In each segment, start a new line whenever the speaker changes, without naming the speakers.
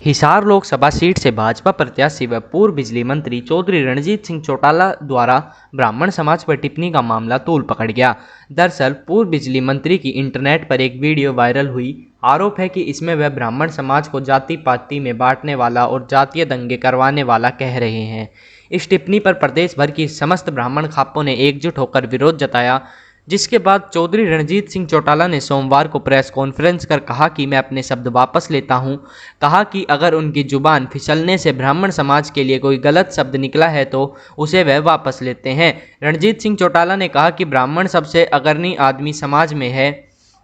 Hisar Lok Sabha seat से भाजपा प्रत्याशी व पूर्व बिजली मंत्री चौधरी रणजीत सिंह चौटाला द्वारा ब्राह्मण समाज पर टिप्पणी का मामला तूल पकड़ गया। दरअसल पूर्व बिजली मंत्री की इंटरनेट पर एक वीडियो वायरल हुई। आरोप है कि इसमें वह ब्राह्मण समाज को जाति पाति में बांटने वाला और जातीय दंगे करवाने वाला कह रहे हैं। इस टिप्पणी पर प्रदेश भर की समस्त ब्राह्मण खापों ने एकजुट होकर विरोध जताया, जिसके बाद चौधरी रणजीत सिंह चौटाला ने सोमवार को प्रेस कॉन्फ्रेंस कर कहा कि मैं अपने शब्द वापस लेता हूं। कहा कि अगर उनकी जुबान फिसलने से ब्राह्मण समाज के लिए कोई गलत शब्द निकला है तो उसे वह वापस लेते हैं। रणजीत सिंह चौटाला ने कहा कि ब्राह्मण सबसे अग्रणी आदमी समाज में है।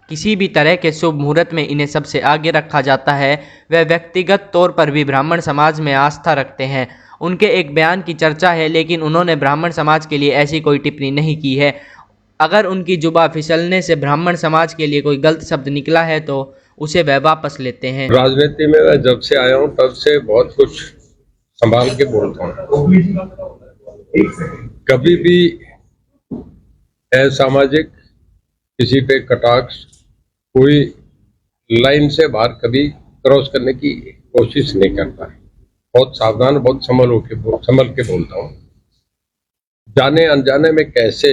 किसी भी तरह के शुभ मुहूर्त में इन्हें सबसे आगे रखा जाता है। वह व्यक्तिगत तौर पर भी ब्राह्मण समाज में आस्था रखते हैं। उनके एक बयान की चर्चा है, लेकिन उन्होंने ब्राह्मण समाज के लिए ऐसी कोई टिप्पणी नहीं की है। अगर उनकी जुबान फिसलने से ब्राह्मण समाज के लिए कोई गलत शब्द निकला है तो उसे वह वापस लेते हैं।
राजनीति में मैं जब से आया हूं तब से बहुत कुछ संभाल के बोलता हूं। कभी भी असामाजिक किसी पे कटाक्ष, कोई लाइन से बाहर कभी क्रॉस करने की कोशिश नहीं करता है। बहुत सावधान, बहुत संभल के बोलता हूं। जाने अनजाने में कैसे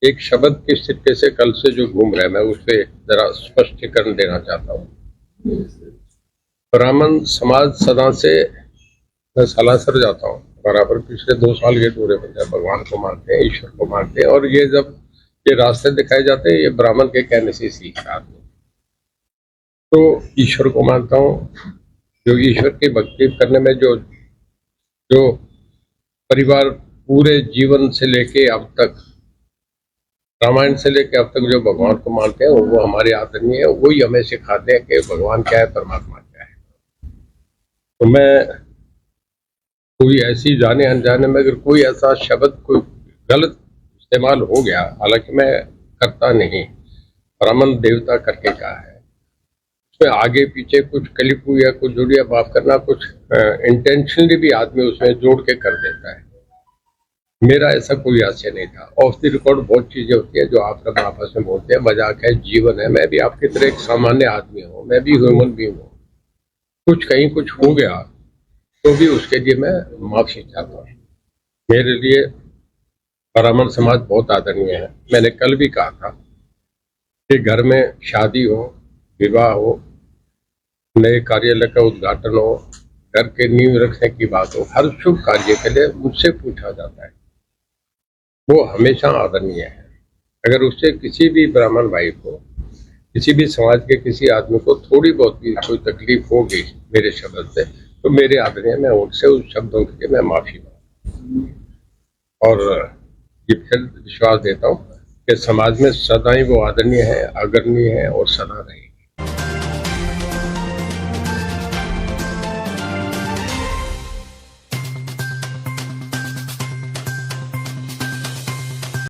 एक शब्द किस तरीके से कल से जो घूम रहा है, मैं उस पर जरा स्पष्टीकरण देना चाहता हूँ। ब्राह्मण समाज सदा से मैं सलासर जाता हूँ बराबर। पिछले 2 साल के दौरे पर जब भगवान को मानते हैं, ईश्वर को मानते हैं, और ये जब ये रास्ते दिखाए जाते हैं, ये ब्राह्मण के कहने से सीख रहा आदमी। तो ईश्वर को मानता हूँ। जो ईश्वर की भक्ति करने में जो परिवार पूरे जीवन से लेके अब तक, रामायण से लेकर अब तक जो भगवान को मानते हैं वो हमारे आदरणीय है। वही हमें सिखाते हैं कि भगवान क्या है, परमात्मा क्या है। तो मैं कोई ऐसी जाने अनजाने में अगर कोई ऐसा शब्द कोई गलत इस्तेमाल हो गया, हालांकि मैं करता नहीं, ब्राह्मण देवता करके कहा है, उसमें आगे पीछे कुछ कलिपू या कुछ जुड़िया माफ करना, कुछ इंटेंशनली भी आदमी उसमें जोड़ के कर देता है। मेरा ऐसा कोई आशय नहीं था। ऑफ द रिकॉर्ड बहुत चीजें होती है जो आप सब आपस में बोलते हैं, मजाक है, जीवन है। मैं भी आपकी तरह एक सामान्य आदमी हूँ, मैं भी ह्यूमन बीइंग हूँ। कुछ कहीं कुछ हो गया तो भी उसके लिए मैं माफी चाहता हूँ। मेरे लिए ब्राह्मण समाज बहुत आदरणीय है। मैंने कल भी कहा था कि घर में शादी हो, विवाह हो, नए कार्यालय का उद्घाटन हो, घर के नींव रखने की बात हो, हर शुभ कार्य के लिए मुझसे पूछा जाता है। वो हमेशा आदरणीय है। अगर उससे किसी भी ब्राह्मण भाई को, किसी भी समाज के किसी आदमी को थोड़ी बहुत भी कोई तकलीफ होगी मेरे शब्द से, तो मेरे आदरणीय, मैं उनसे उस शब्दों के लिए मैं माफी मांगता हूँ। और ये फिर विश्वास देता हूँ कि समाज में सदा ही वो आदरणीय है, अग्रणीय है और सदा रहेगी।